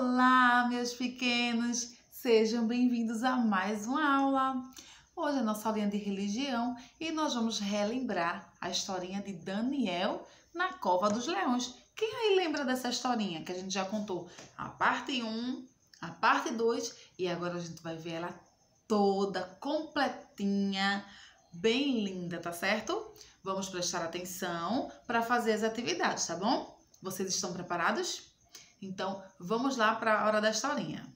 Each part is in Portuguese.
Olá, meus pequenos! Sejam bem-vindos a mais uma aula. Hoje é nossa aulinha de religião e nós vamos relembrar a historinha de Daniel na Cova dos Leões. Quem aí lembra dessa historinha que a gente já contou? A parte 1, a parte 2 e agora a gente vai ver ela toda, completinha, bem linda, tá certo? Vamos prestar atenção para fazer as atividades, tá bom? Vocês estão preparados? Então, vamos lá para a hora da historinha.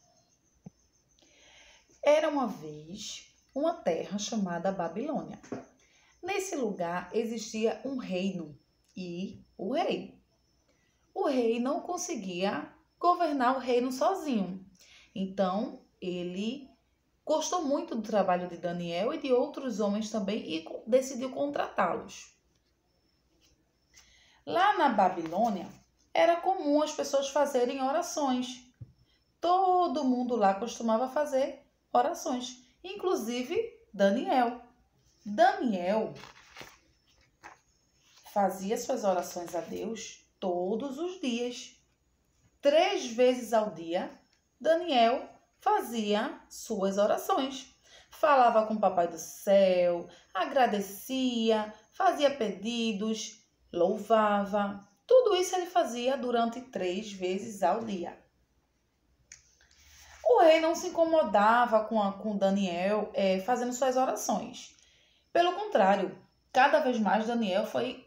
Era uma vez uma terra chamada Babilônia. Nesse lugar existia um reino e o rei. O rei não conseguia governar o reino sozinho. Então, ele gostou muito do trabalho de Daniel e de outros homens também e decidiu contratá-los. Lá na Babilônia, era comum as pessoas fazerem orações. Todo mundo lá costumava fazer orações, inclusive Daniel. Daniel fazia suas orações a Deus todos os dias. 3 vezes ao dia, Daniel fazia suas orações. Falava com o Papai do Céu, agradecia, fazia pedidos, louvava. Tudo isso ele fazia durante 3 vezes ao dia. O rei não se incomodava com Daniel fazendo suas orações. Pelo contrário, cada vez mais Daniel foi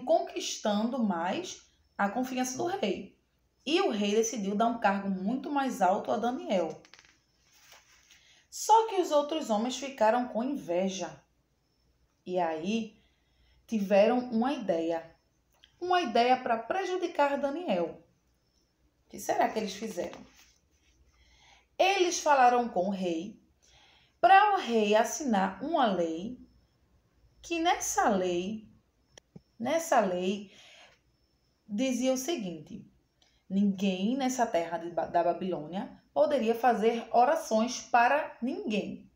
conquistando mais a confiança do rei. E o rei decidiu dar um cargo muito mais alto a Daniel. Só que os outros homens ficaram com inveja. E aí tiveram uma ideia para prejudicar Daniel. O que será que eles fizeram? Eles falaram com o rei para o rei assinar uma lei que nessa lei dizia o seguinte: ninguém nessa terra da Babilônia poderia fazer orações para ninguém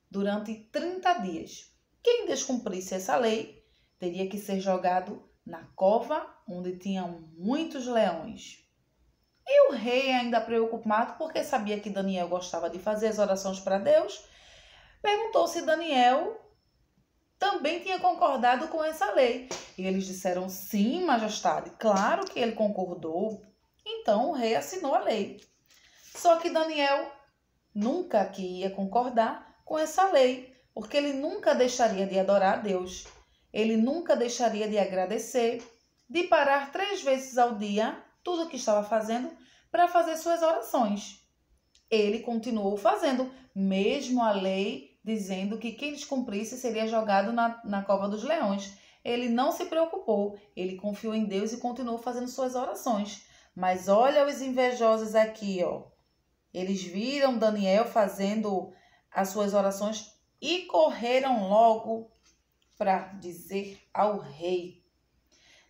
durante 30 dias. Quem descumprisse essa lei teria que ser jogado na cova onde tinham muitos leões. E o rei, ainda preocupado, porque sabia que Daniel gostava de fazer as orações para Deus, perguntou se Daniel também tinha concordado com essa lei. E eles disseram: sim, majestade, claro que ele concordou. Então o rei assinou a lei. Só que Daniel nunca que ia concordar com essa lei, porque ele nunca deixaria de adorar a Deus. Ele nunca deixaria de agradecer, de parar 3 vezes ao dia tudo o que estava fazendo para fazer suas orações. Ele continuou fazendo, mesmo a lei dizendo que quem descumprisse seria jogado na cova dos leões. Ele não se preocupou, ele confiou em Deus e continuou fazendo suas orações. Mas olha os invejosos aqui, ó. Eles viram Daniel fazendo as suas orações e correram logo para dizer ao rei.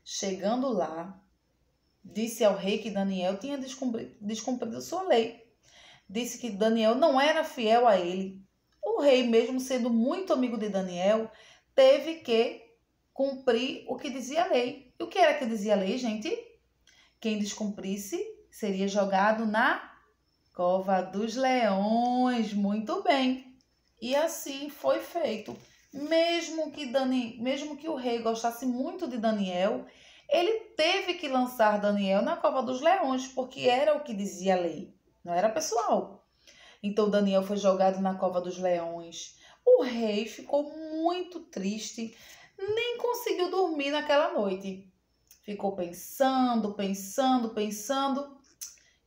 Chegando lá, disse ao rei que Daniel tinha descumprido sua lei. Disse que Daniel não era fiel a ele. O rei, mesmo sendo muito amigo de Daniel, teve que cumprir o que dizia a lei. E o que era que dizia a lei, gente? Quem descumprisse seria jogado na cova dos leões. Muito bem. E assim foi feito. Mesmo que o rei gostasse muito de Daniel, ele teve que lançar Daniel na cova dos leões, porque era o que dizia a lei, não era pessoal. Então Daniel foi jogado na cova dos leões. O rei ficou muito triste, nem conseguiu dormir naquela noite. Ficou pensando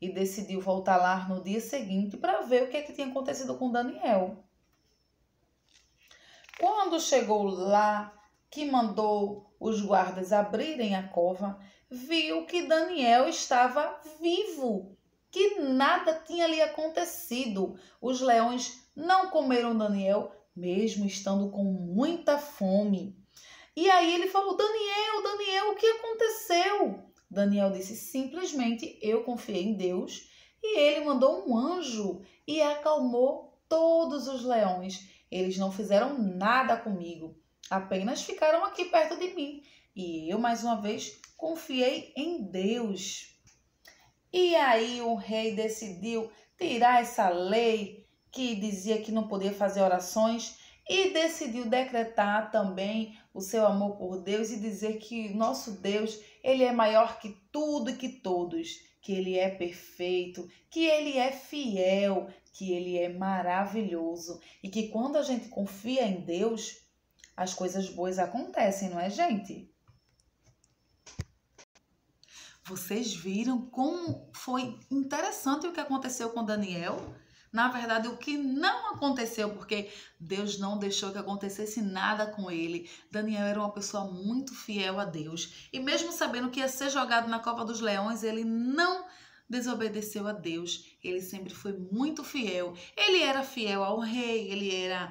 e decidiu voltar lá no dia seguinte para ver o que tinha acontecido com Daniel. Quando chegou lá, que mandou os guardas abrirem a cova, viu que Daniel estava vivo, que nada tinha lhe acontecido. Os leões não comeram Daniel, mesmo estando com muita fome. E aí ele falou: Daniel, o que aconteceu? Daniel disse: simplesmente eu confiei em Deus e ele mandou um anjo e acalmou todos os leões. Eles não fizeram nada comigo, apenas ficaram aqui perto de mim. E eu, mais uma vez, confiei em Deus. E aí o rei decidiu tirar essa lei que dizia que não podia fazer orações e decidiu decretar também o seu amor por Deus e dizer que nosso Deus, ele é maior que tudo e que todos, que ele é perfeito, que ele é fiel, que ele é maravilhoso e que quando a gente confia em Deus, as coisas boas acontecem, não é, gente? Vocês viram como foi interessante o que aconteceu com Daniel? Na verdade, o que não aconteceu, porque Deus não deixou que acontecesse nada com ele. Daniel era uma pessoa muito fiel a Deus. E mesmo sabendo que ia ser jogado na cova dos leões, ele não desobedeceu a Deus. Ele sempre foi muito fiel. Ele era fiel ao rei, ele era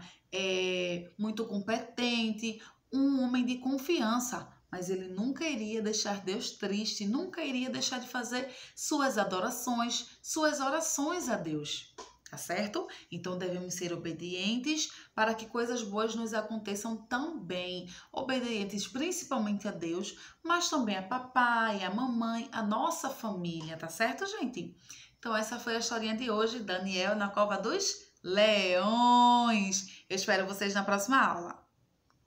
muito competente, um homem de confiança. Mas ele nunca iria deixar Deus triste, nunca iria deixar de fazer suas adorações, suas orações a Deus. Tá certo? Então devemos ser obedientes para que coisas boas nos aconteçam também. Obedientes principalmente a Deus, mas também a papai, a mamãe, a nossa família, tá certo, gente? Então essa foi a historinha de hoje, Daniel na cova dos leões. Eu espero vocês na próxima aula.